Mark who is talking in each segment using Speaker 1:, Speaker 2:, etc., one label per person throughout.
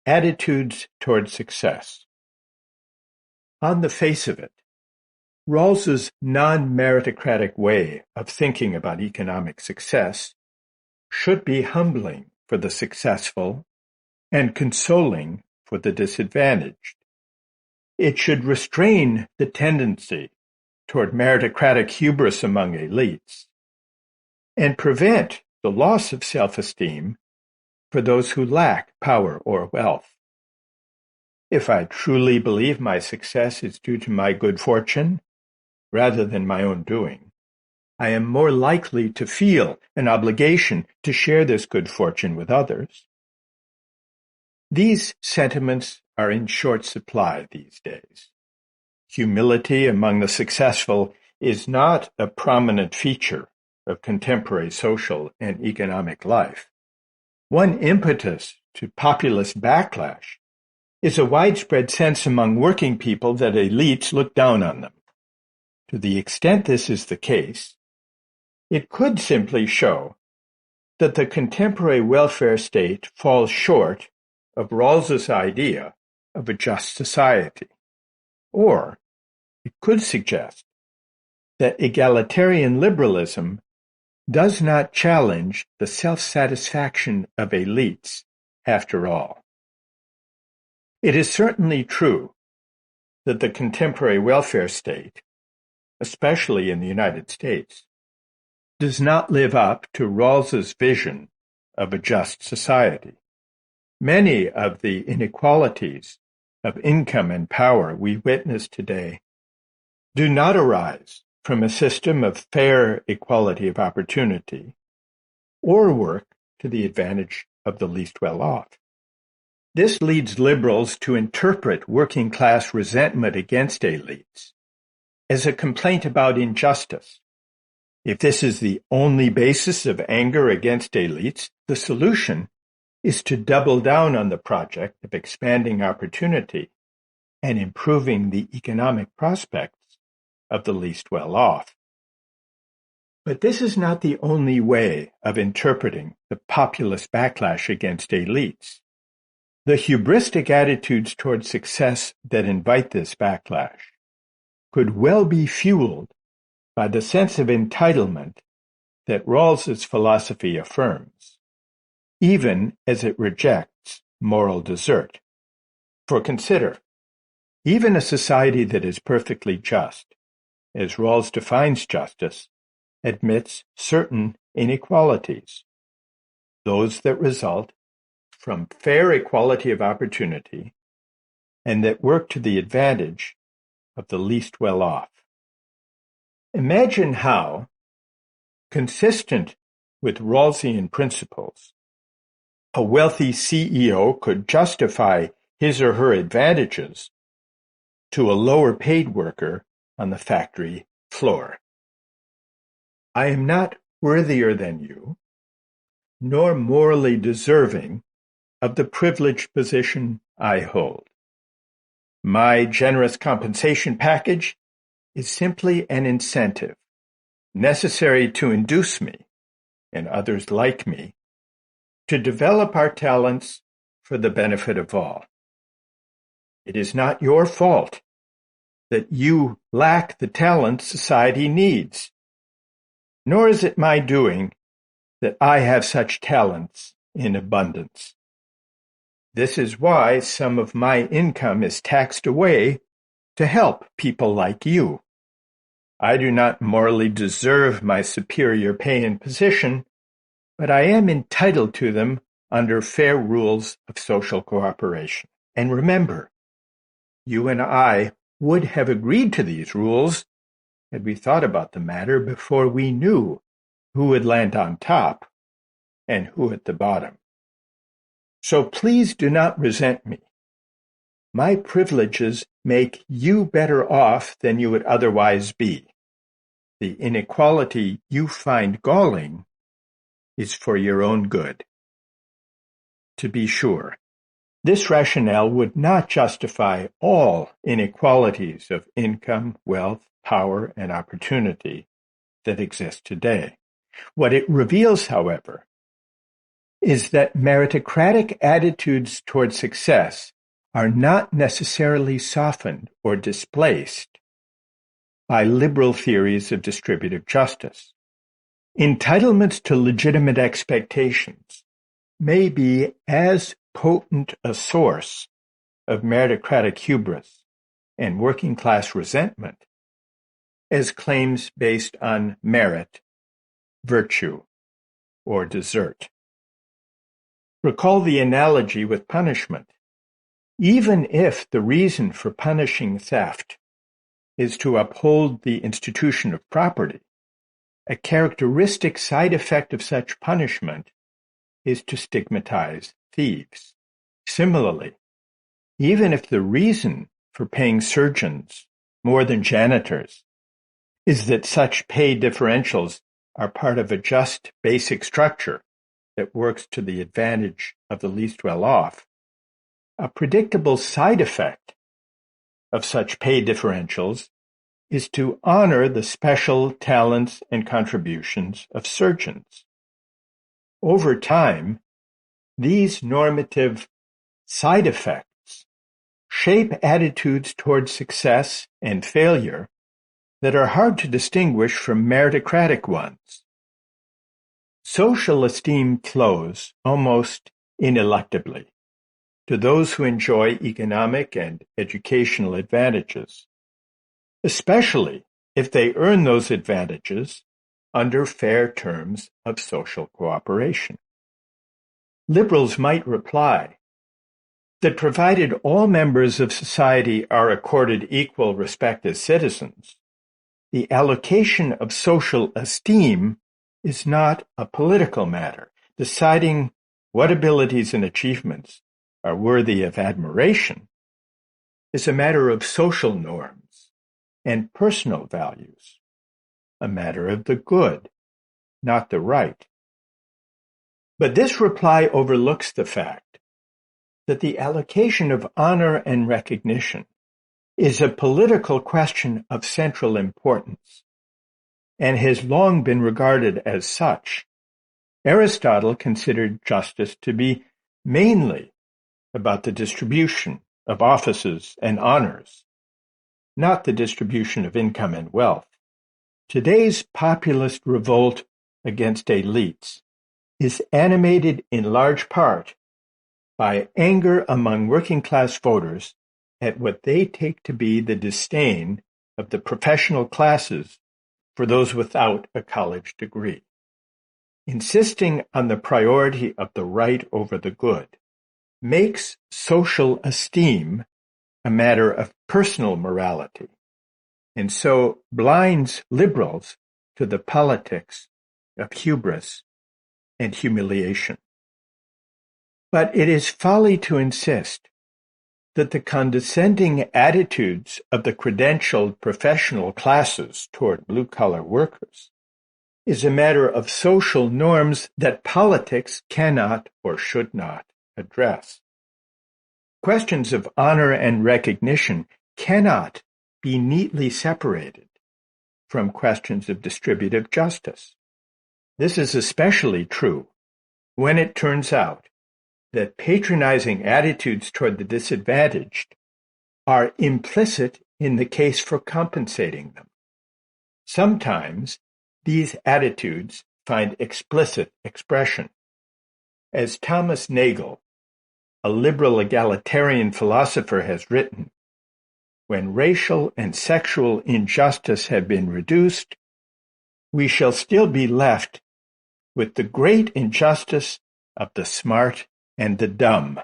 Speaker 1: Attitudes toward success. On the face of it, Rawls's non-meritocratic way of thinking about economic success should be humbling for the successful and consoling for the disadvantaged. It should restrain the tendency toward meritocratic hubris among elites and prevent the loss of self-esteem for those who lack power or wealth. If I truly believe my success is due to my good fortune, rather than my own doing, I am more likely to feel an obligation to share this good fortune with others. These sentiments are in short supply these days. Humility among the successful is not a prominent feature of contemporary social and economic life. One impetus to populist backlash is a widespread sense among working people that elites look down on them. To the extent this is the case, it could simply show that the contemporary welfare state falls short of Rawls's idea of a just society. Or it could suggest that egalitarian liberalism does not challenge the self-satisfaction of elites after all. It is certainly true that the contemporary welfare state, especially in the United States, does not live up to Rawls's vision of a just society. Many of the inequalities of income and power we witness today do not arise from a system of fair equality of opportunity or work to the advantage of the least well-off. This leads liberals to interpret working-class resentment against elites as a complaint about injustice. If this is the only basis of anger against elites, the solution is to double down on the project of expanding opportunity and improving the economic prospects of the least well-off. But this is not the only way of interpreting the populist backlash against elites. The hubristic attitudes toward success that invite this backlash could well be fueled by the sense of entitlement that Rawls's philosophy affirms, even as it rejects moral desert. For consider, even a society that is perfectly just, as Rawls defines justice, admits certain inequalities, those that result from fair equality of opportunity and that work to the advantage of the least well-off. Imagine how, consistent with Rawlsian principles, a wealthy CEO could justify his or her advantages to a lower-paid worker on the factory floor. I am not worthier than you, nor morally deserving of the privileged position I hold. My generous compensation package is simply an incentive necessary to induce me, and others like me, to develop our talents for the benefit of all. It is not your fault that you lack the talent society needs, nor is it my doing that I have such talents in abundance. This is why some of my income is taxed away to help people like you. I do not morally deserve my superior pay and position, but I am entitled to them under fair rules of social cooperation. And remember, you and I would have agreed to these rules had we thought about the matter before we knew who would land on top and who at the bottom. So please do not resent me. My privileges make you better off than you would otherwise be. The inequality you find galling is for your own good. To be sure, this rationale would not justify all inequalities of income, wealth, power, and opportunity that exist today. What it reveals, however, is that meritocratic attitudes toward success are not necessarily softened or displaced by liberal theories of distributive justice. Entitlements to legitimate expectations may be as potent a source of meritocratic hubris and working-class resentment as claims based on merit, virtue, or desert. Recall the analogy with punishment. Even if the reason for punishing theft is to uphold the institution of property, a characteristic side effect of such punishment is to stigmatize thieves. Similarly, even if the reason for paying surgeons more than janitors is that such pay differentials are part of a just basic structure that works to the advantage of the least well-off, a predictable side effect of such pay differentials is to honor the special talents and contributions of surgeons. Over time, these normative side effects shape attitudes toward success and failure that are hard to distinguish from meritocratic ones. Social esteem flows almost ineluctably to those who enjoy economic and educational advantages, especially if they earn those advantages under fair terms of social cooperation. Liberals might reply that provided all members of society are accorded equal respect as citizens, the allocation of social esteem is not a political matter. Deciding what abilities and achievements are worthy of admiration is a matter of social norms and personal values, a matter of the good, not the right. But this reply overlooks the fact that the allocation of honor and recognition is a political question of central importance and has long been regarded as such. Aristotle considered justice to be mainly about the distribution of offices and honors, not the distribution of income and wealth. Today's populist revolt against elites is animated in large part by anger among working-class voters at what they take to be the disdain of the professional classes for those without a college degree. Insisting on the priority of the right over the good makes social esteem a matter of personal morality, and so blinds liberals to the politics of hubris and humiliation. But it is folly to insist that the condescending attitudes of the credentialed professional classes toward blue-collar workers is a matter of social norms that politics cannot or should not address. Questions of honor and recognition cannot be neatly separated from questions of distributive justice. This is especially true when it turns out that patronizing attitudes toward the disadvantaged are implicit in the case for compensating them. Sometimes these attitudes find explicit expression. As Thomas Nagel, a liberal egalitarian philosopher, has written, when racial and sexual injustice have been reduced, we shall still be left with the great injustice of the smart and the dumb,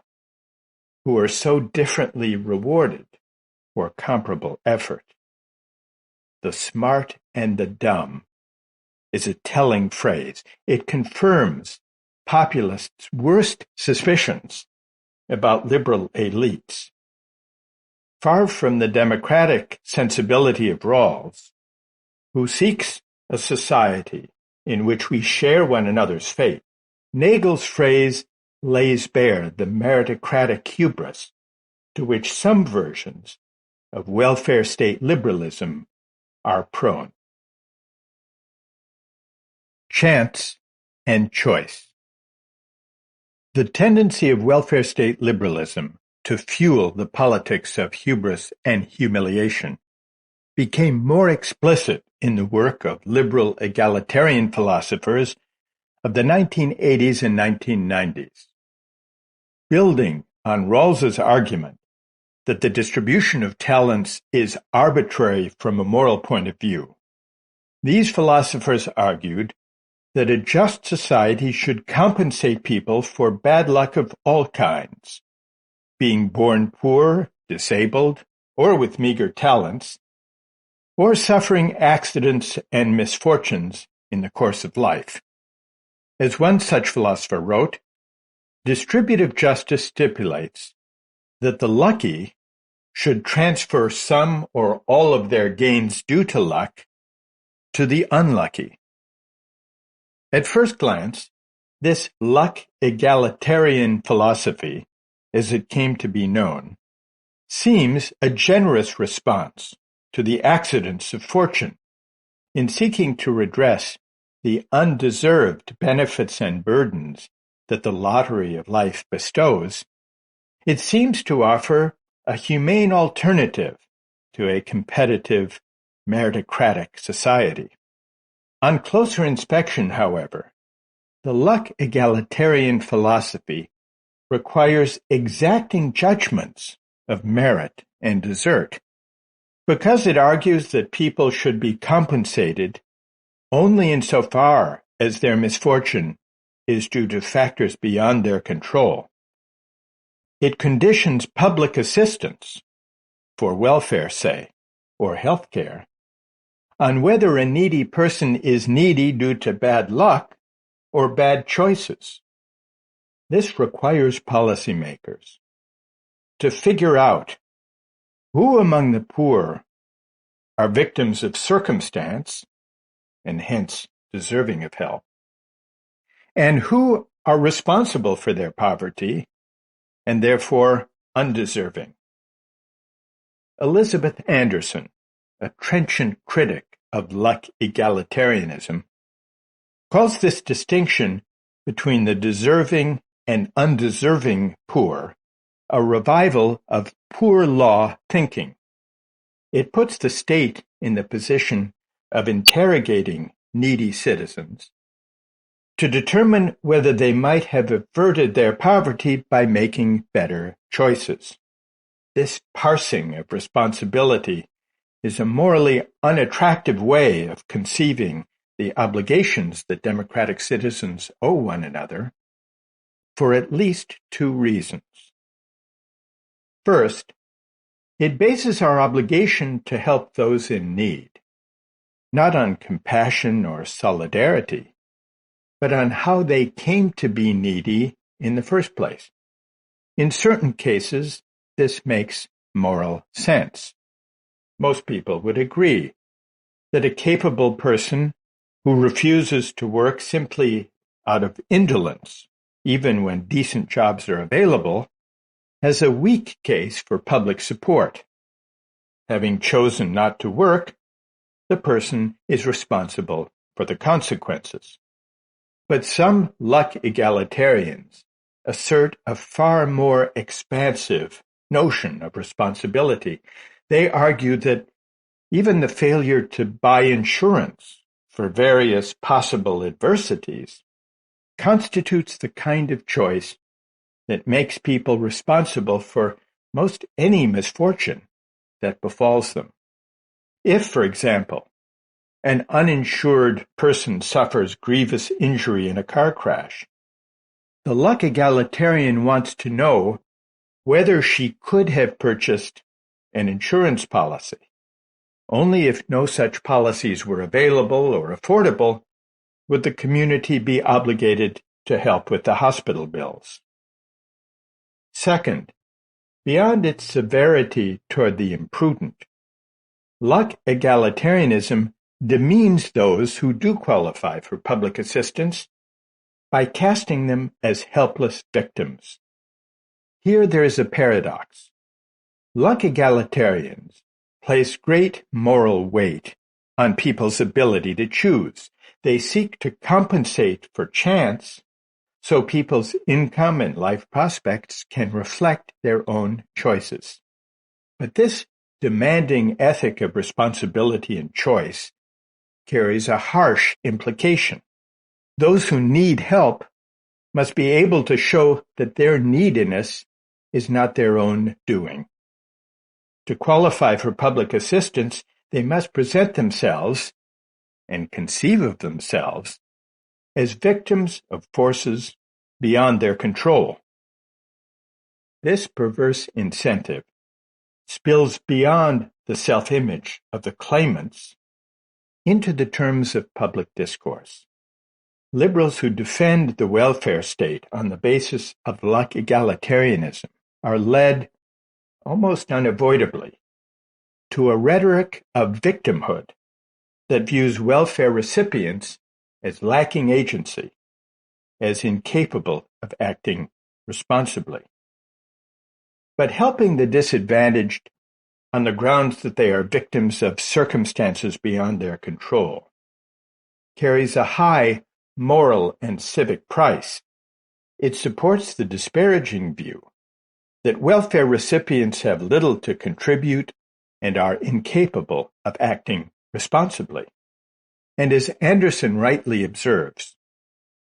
Speaker 1: who are so differently rewarded for comparable effort. The smart and the dumb is a telling phrase. It confirms populists' worst suspicions about liberal elites. Far from the democratic sensibility of Rawls, who seeks a society in which we share one another's fate, Nagel's phrase lays bare the meritocratic hubris to which some versions of welfare state liberalism are prone. Chance and choice. The tendency of welfare state liberalism to fuel the politics of hubris and humiliation became more explicit in the work of liberal egalitarian philosophers of the 1980s and 1990s. Building on Rawls's argument that the distribution of talents is arbitrary from a moral point of view, these philosophers argued that a just society should compensate people for bad luck of all kinds, being born poor, disabled, or with meager talents, or suffering accidents and misfortunes in the course of life. As one such philosopher wrote, distributive justice stipulates that the lucky should transfer some or all of their gains due to luck to the unlucky. At first glance, this luck egalitarian philosophy, as it came to be known, seems a generous response to the accidents of fortune in seeking to redress the undeserved benefits and burdens that the lottery of life bestows. It seems to offer a humane alternative to a competitive, meritocratic society. On closer inspection, however, the luck egalitarian philosophy requires exacting judgments of merit and desert, because it argues that people should be compensated only insofar as their misfortune is due to factors beyond their control. It conditions public assistance, for welfare, say, or health care, on whether a needy person is needy due to bad luck or bad choices. This requires policymakers to figure out who among the poor are victims of circumstance, and hence deserving of help, and who are responsible for their poverty, and therefore undeserving. Elizabeth Anderson, a trenchant critic of luck egalitarianism, calls this distinction between the deserving and undeserving poor a revival of poor law thinking. It puts the state in the position of interrogating needy citizens to determine whether they might have averted their poverty by making better choices. This parsing of responsibility is a morally unattractive way of conceiving the obligations that democratic citizens owe one another, for at least two reasons. First, it bases our obligation to help those in need, not on compassion or solidarity, but on how they came to be needy in the first place. In certain cases, this makes moral sense. Most people would agree that a capable person who refuses to work simply out of indolence, even when decent jobs are available, has a weak case for public support. Having chosen not to work, the person is responsible for the consequences. But some luck egalitarians assert a far more expansive notion of responsibility. They argue that even the failure to buy insurance for various possible adversities constitutes the kind of choice that makes people responsible for most any misfortune that befalls them. If, for example, an uninsured person suffers grievous injury in a car crash, the luck egalitarian wants to know whether she could have purchased an insurance policy. Only if no such policies were available or affordable would the community be obligated to help with the hospital bills. Second, beyond its severity toward the imprudent, luck egalitarianism demeans those who do qualify for public assistance by casting them as helpless victims. Here there is a paradox. Luck egalitarians place great moral weight on people's ability to choose. They seek to compensate for chance so people's income and life prospects can reflect their own choices. But this demanding ethic of responsibility and choice carries a harsh implication. Those who need help must be able to show that their neediness is not their own doing. To qualify for public assistance, they must present themselves and conceive of themselves as victims of forces beyond their control. This perverse incentive spills beyond the self-image of the claimants into the terms of public discourse. Liberals who defend the welfare state on the basis of luck egalitarianism are led, almost unavoidably, to a rhetoric of victimhood that views welfare recipients as lacking agency, as incapable of acting responsibly. But helping the disadvantaged on the grounds that they are victims of circumstances beyond their control carries a high moral and civic price. It supports the disparaging view that welfare recipients have little to contribute and are incapable of acting responsibly. And as Anderson rightly observes,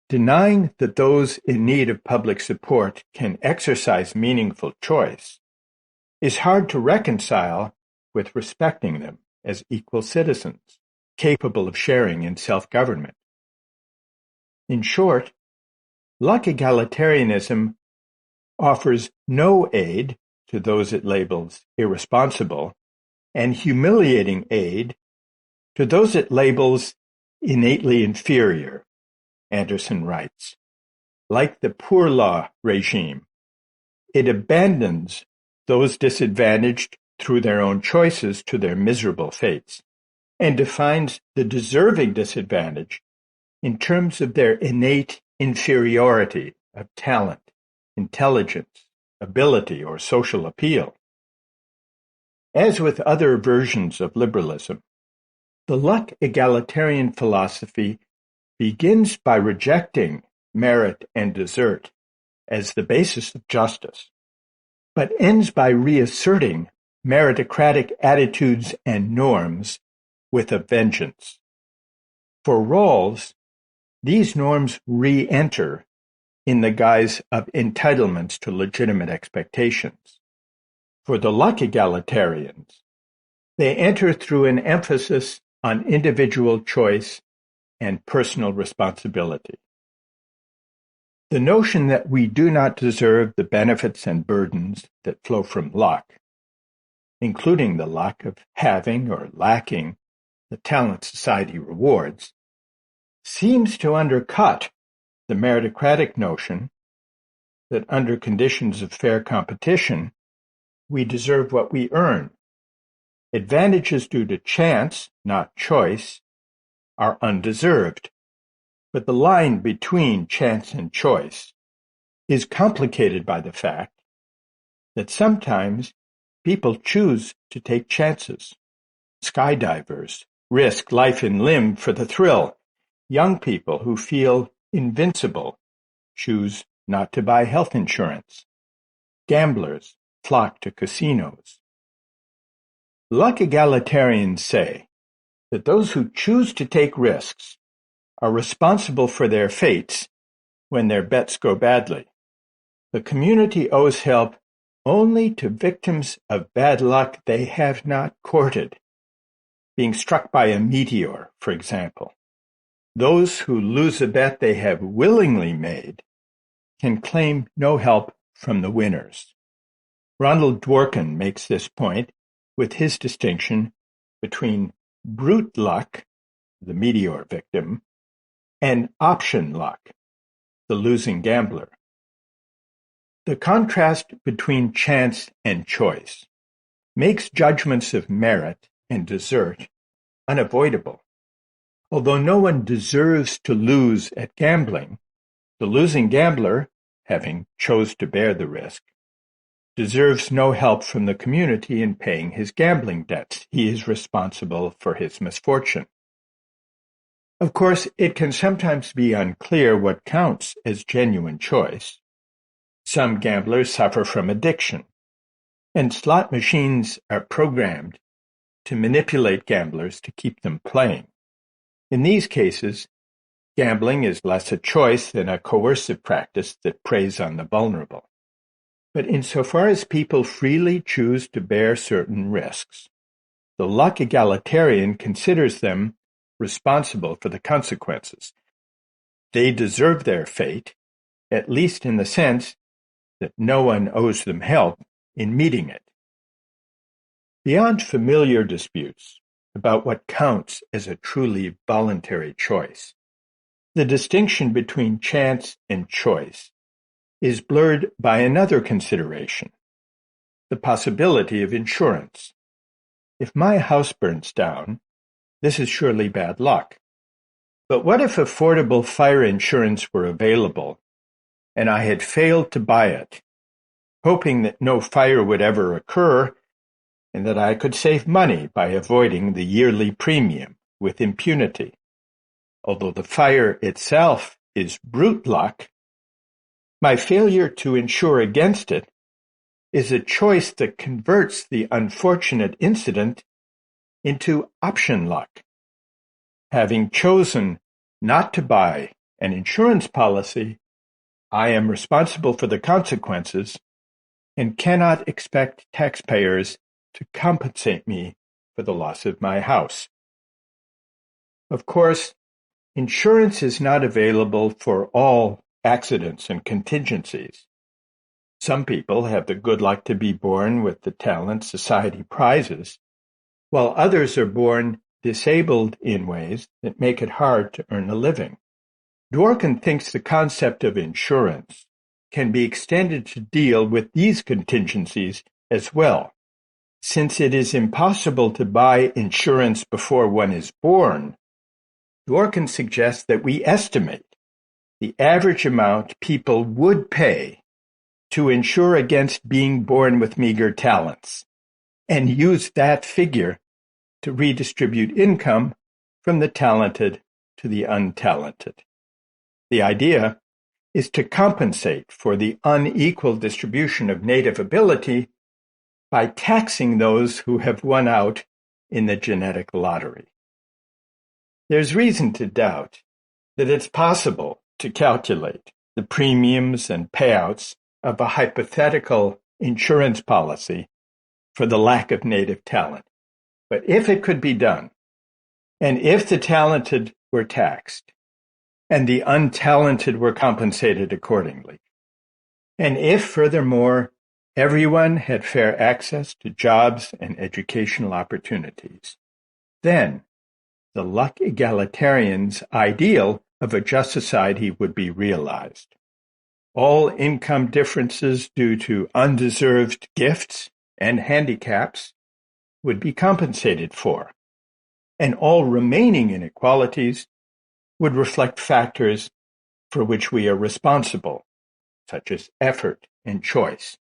Speaker 1: denying that those in need of public support can exercise meaningful choice is hard to reconcile with respecting them as equal citizens, capable of sharing in self-government. In short, luck egalitarianism offers no aid to those it labels irresponsible and humiliating aid to those it labels innately inferior, Anderson writes. Like the poor law regime, it abandons those disadvantaged through their own choices to their miserable fates, and defines the deserving disadvantaged in terms of their innate inferiority of talent, intelligence, ability, or social appeal. As with other versions of liberalism, the luck egalitarian philosophy begins by rejecting merit and desert as the basis of justice, but ends by reasserting meritocratic attitudes and norms with a vengeance. For Rawls, these norms re-enter in the guise of entitlements to legitimate expectations. For the luck egalitarians, they enter through an emphasis on individual choice and personal responsibility. The notion that we do not deserve the benefits and burdens that flow from luck, including the luck of having or lacking the talent society rewards, seems to undercut the meritocratic notion that under conditions of fair competition, we deserve what we earn. Advantages due to chance, not choice, are undeserved. But the line between chance and choice is complicated by the fact that sometimes people choose to take chances. Skydivers risk life and limb for the thrill. Young people who feel invincible choose not to buy health insurance. Gamblers flock to casinos. Luck egalitarians say that those who choose to take risks are responsible for their fates when their bets go badly. The community owes help only to victims of bad luck they have not courted, being struck by a meteor, for example. Those who lose a bet they have willingly made can claim no help from the winners. Ronald Dworkin makes this point with his distinction between brute luck, the meteor victim, and option luck, the losing gambler. The contrast between chance and choice makes judgments of merit and desert unavoidable. Although no one deserves to lose at gambling, the losing gambler, having chose to bear the risk, deserves no help from the community in paying his gambling debts. He is responsible for his misfortune. Of course, it can sometimes be unclear what counts as genuine choice. Some gamblers suffer from addiction, and slot machines are programmed to manipulate gamblers to keep them playing. In these cases, gambling is less a choice than a coercive practice that preys on the vulnerable. But insofar as people freely choose to bear certain risks, the luck egalitarian considers them responsible for the consequences. They deserve their fate, at least in the sense that no one owes them help in meeting it. Beyond familiar disputes about what counts as a truly voluntary choice, the distinction between chance and choice is blurred by another consideration, the possibility of insurance. If my house burns down, this is surely bad luck. But what if affordable fire insurance were available and I had failed to buy it, hoping that no fire would ever occur and that I could save money by avoiding the yearly premium with impunity? Although the fire itself is brute luck, my failure to insure against it is a choice that converts the unfortunate incident into option luck. Having chosen not to buy an insurance policy, I am responsible for the consequences and cannot expect taxpayers to compensate me for the loss of my house. Of course, insurance is not available for all accidents and contingencies. Some people have the good luck to be born with the talent society prizes, while others are born disabled in ways that make it hard to earn a living. Dworkin thinks the concept of insurance can be extended to deal with these contingencies as well. Since it is impossible to buy insurance before one is born, Dworkin suggests that we estimate the average amount people would pay to insure against being born with meager talents, and use that figure to redistribute income from the talented to the untalented. The idea is to compensate for the unequal distribution of native ability by taxing those who have won out in the genetic lottery. There's reason to doubt that it's possible to calculate the premiums and payouts of a hypothetical insurance policy for the lack of native talent. But if it could be done, and if the talented were taxed, and the untalented were compensated accordingly, and if, furthermore, everyone had fair access to jobs and educational opportunities, then the luck egalitarian's ideal of a just society would be realized. All income differences due to undeserved gifts and handicaps would be compensated for, and all remaining inequalities would reflect factors for which we are responsible, such as effort and choice.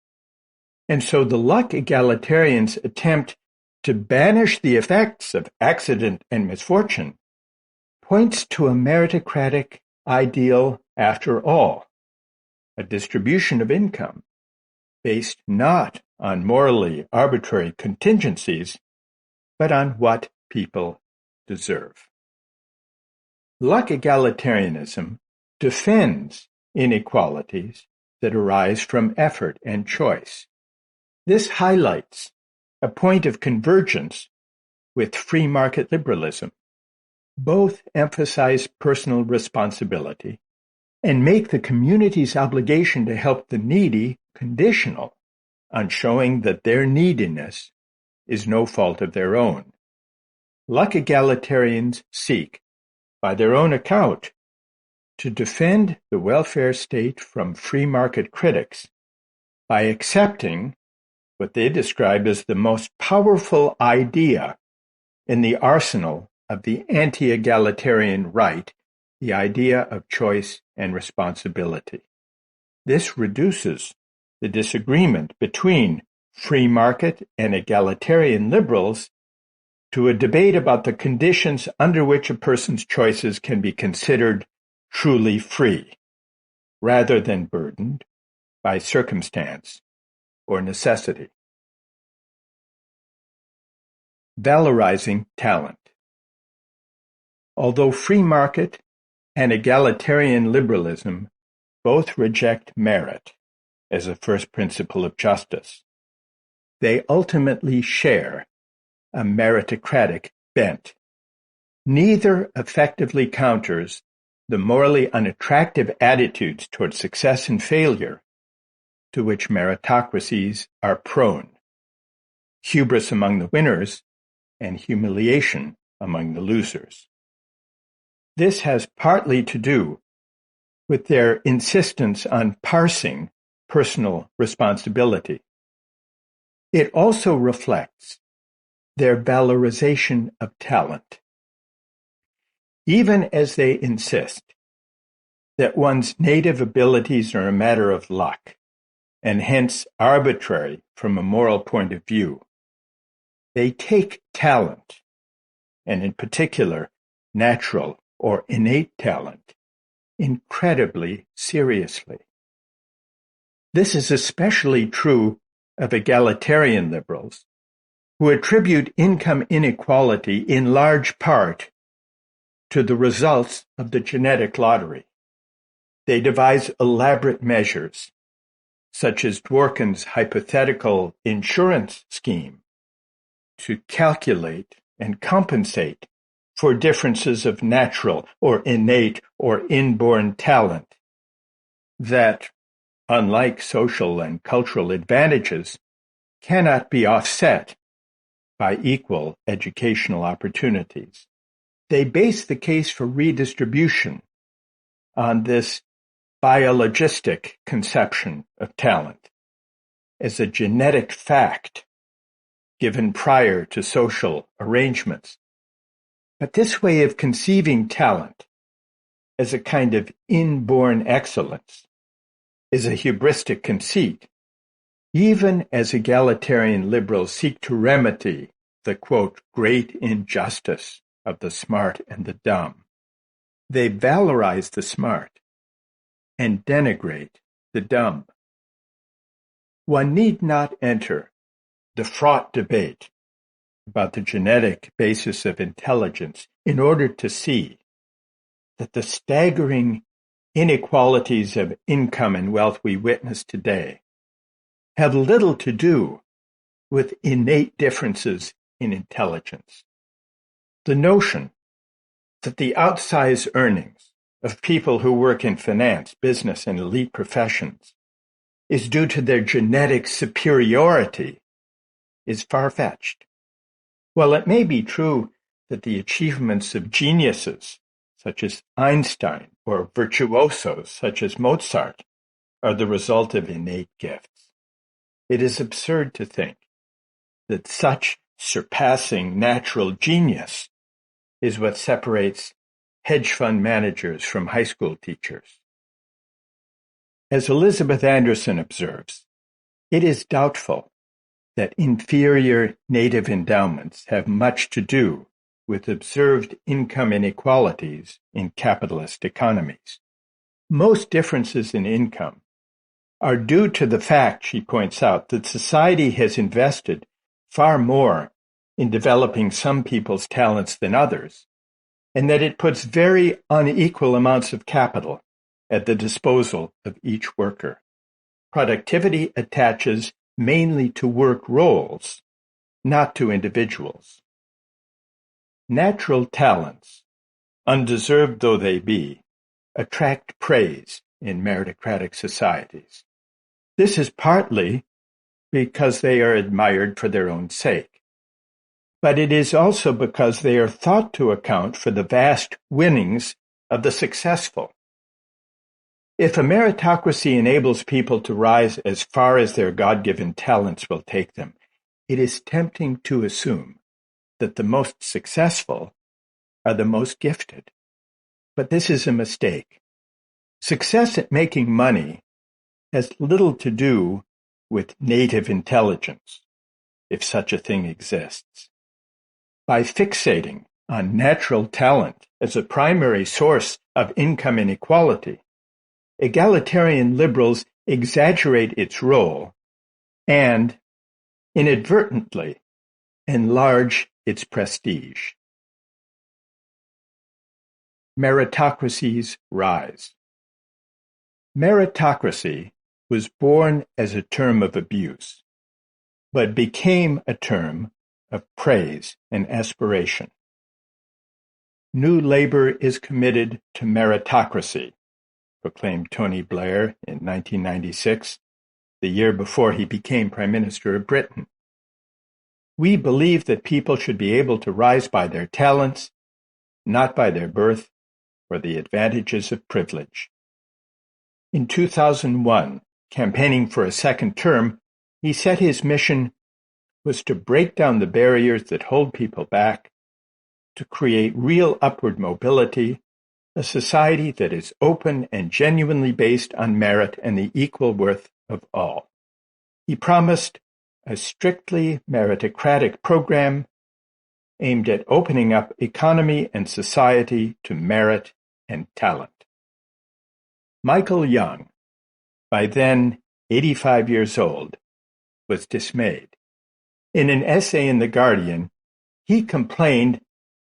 Speaker 1: And so the luck egalitarians attempt to banish the effects of accident and misfortune points to a meritocratic ideal after all, a distribution of income based not on morally arbitrary contingencies, but on what people deserve. Luck egalitarianism defends inequalities that arise from effort and choice. This highlights a point of convergence with free market liberalism. Both emphasize personal responsibility and make the community's obligation to help the needy conditional on showing that their neediness is no fault of their own. Luck egalitarians seek, by their own account, to defend the welfare state from free market critics by accepting what they describe as the most powerful idea in the arsenal of the anti-egalitarian right, the idea of choice and responsibility. This reduces the disagreement between free market and egalitarian liberals to a debate about the conditions under which a person's choices can be considered truly free, rather than burdened by circumstance or necessity. Valorizing talent. Although free market and egalitarian liberalism both reject merit as a first principle of justice, they ultimately share a meritocratic bent. Neither effectively counters the morally unattractive attitudes toward success and failure to which meritocracies are prone: hubris among the winners and humiliation among the losers. This has partly to do with their insistence on parsing personal responsibility. It also reflects their valorization of talent, even as they insist that one's native abilities are a matter of luck, and hence arbitrary from a moral point of view. They take talent, and in particular natural or innate talent, incredibly seriously. This is especially true of egalitarian liberals, who attribute income inequality in large part to the results of the genetic lottery. They devise elaborate measures, such as Dworkin's hypothetical insurance scheme, to calculate and compensate for differences of natural or innate or inborn talent that, unlike social and cultural advantages, cannot be offset by equal educational opportunities. They base the case for redistribution on this biologistic conception of talent as a genetic fact given prior to social arrangements. But this way of conceiving talent as a kind of inborn excellence is a hubristic conceit, even as egalitarian liberals seek to remedy the, quote, great injustice of the smart and the dumb. They valorize the smart and denigrate the dumb. One need not enter the fraught debate about the genetic basis of intelligence in order to see that the staggering inequalities of income and wealth we witness today have little to do with innate differences in intelligence. The notion that the outsized earnings of people who work in finance, business, and elite professions is due to their genetic superiority is far-fetched. While it may be true that the achievements of geniuses such as Einstein or virtuosos such as Mozart are the result of innate gifts, it is absurd to think that such surpassing natural genius is what separates hedge fund managers from high school teachers. As Elizabeth Anderson observes, it is doubtful that inferior native endowments have much to do with observed income inequalities in capitalist economies. Most differences in income are due to the fact, she points out, that society has invested far more in developing some people's talents than others, and that it puts very unequal amounts of capital at the disposal of each worker. Productivity attaches mainly to work roles, not to individuals. Natural talents, undeserved though they be, attract praise in meritocratic societies. This is partly because they are admired for their own sake, but it is also because they are thought to account for the vast winnings of the successful. If a meritocracy enables people to rise as far as their God-given talents will take them, it is tempting to assume that the most successful are the most gifted. But this is a mistake. Success at making money has little to do with native intelligence, if such a thing exists. By fixating on natural talent as a primary source of income inequality, egalitarian liberals exaggerate its role and, inadvertently, enlarge its prestige. Meritocracy's rise. Meritocracy was born as a term of abuse, but became a term of praise and aspiration. New Labour is committed to meritocracy, proclaimed Tony Blair in 1996, the year before he became Prime Minister of Britain. We believe that people should be able to rise by their talents, not by their birth or the advantages of privilege. In 2001, campaigning for a second term, he said his mission was to break down the barriers that hold people back, to create real upward mobility, a society that is open and genuinely based on merit and the equal worth of all. He promised a strictly meritocratic program aimed at opening up economy and society to merit and talent. Michael Young, by then 85 years old, was dismayed. In an essay in The Guardian, he complained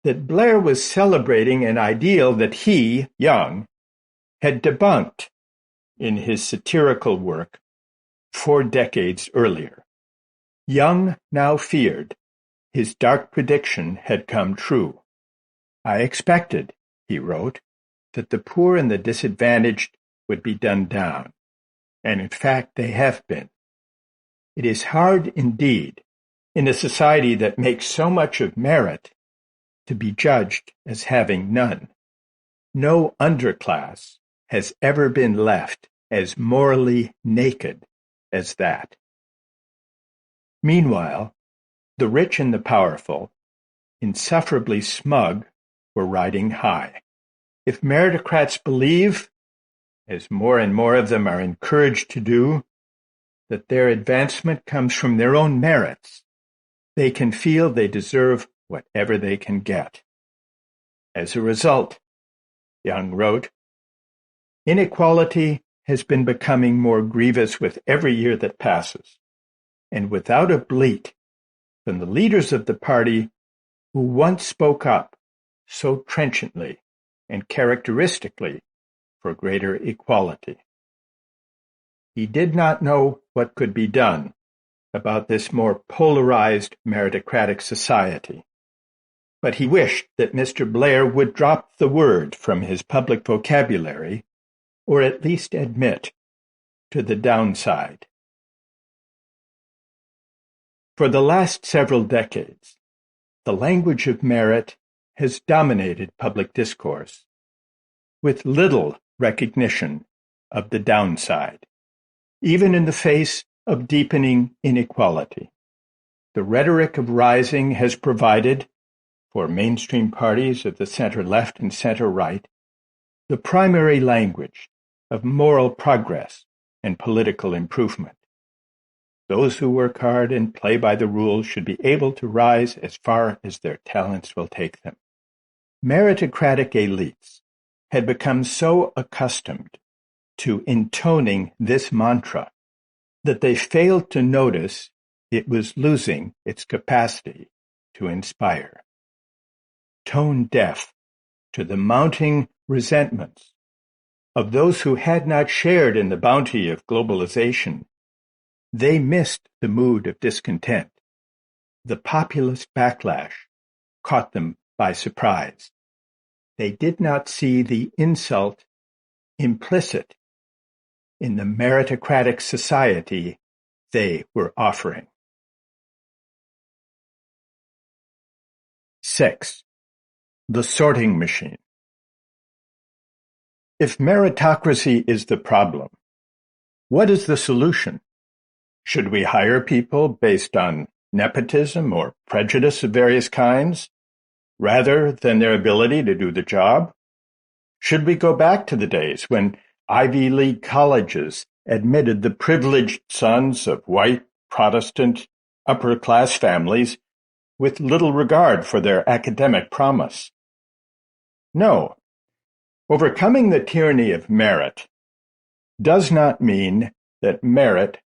Speaker 1: that Blair was celebrating an ideal that he, Young, had debunked in his satirical work 4 decades earlier. Young now feared his dark prediction had come true. "I expected," he wrote, "that the poor and the disadvantaged would be done down, and in fact they have been. It is hard indeed, in a society that makes so much of merit, to be judged as having none. No underclass has ever been left as morally naked as that." Meanwhile, the rich and the powerful, insufferably smug, were riding high. If meritocrats believe, as more and more of them are encouraged to do, that their advancement comes from their own merits, they can feel they deserve whatever they can get. As a result, Young wrote, "Inequality has been becoming more grievous with every year that passes, and without a bleat from the leaders of the party who once spoke up so trenchantly and characteristically for greater equality." He did not know what could be done about this more polarized meritocratic society, but he wished that Mr. Blair would drop the word from his public vocabulary, or at least admit to the downside. For the last several decades, the language of merit has dominated public discourse, with little recognition of the downside, even in the face of deepening inequality. The rhetoric of rising has provided, for mainstream parties of the center-left and center-right, the primary language of moral progress and political improvement. Those who work hard and play by the rules should be able to rise as far as their talents will take them. Meritocratic elites had become so accustomed to intoning this mantra that they failed to notice it was losing its capacity to inspire. Tone deaf to the mounting resentments of those who had not shared in the bounty of globalization, they missed the mood of discontent. The populist backlash caught them by surprise. They did not see the insult implicit in the meritocratic society they were offering. 6. The sorting machine. If meritocracy is the problem, what is the solution? Should we hire people based on nepotism or prejudice of various kinds, rather than their ability to do the job? Should we go back to the days when Ivy League colleges admitted the privileged sons of white, Protestant, upper-class families with little regard for their academic promise. No, overcoming the tyranny of merit does not mean that merit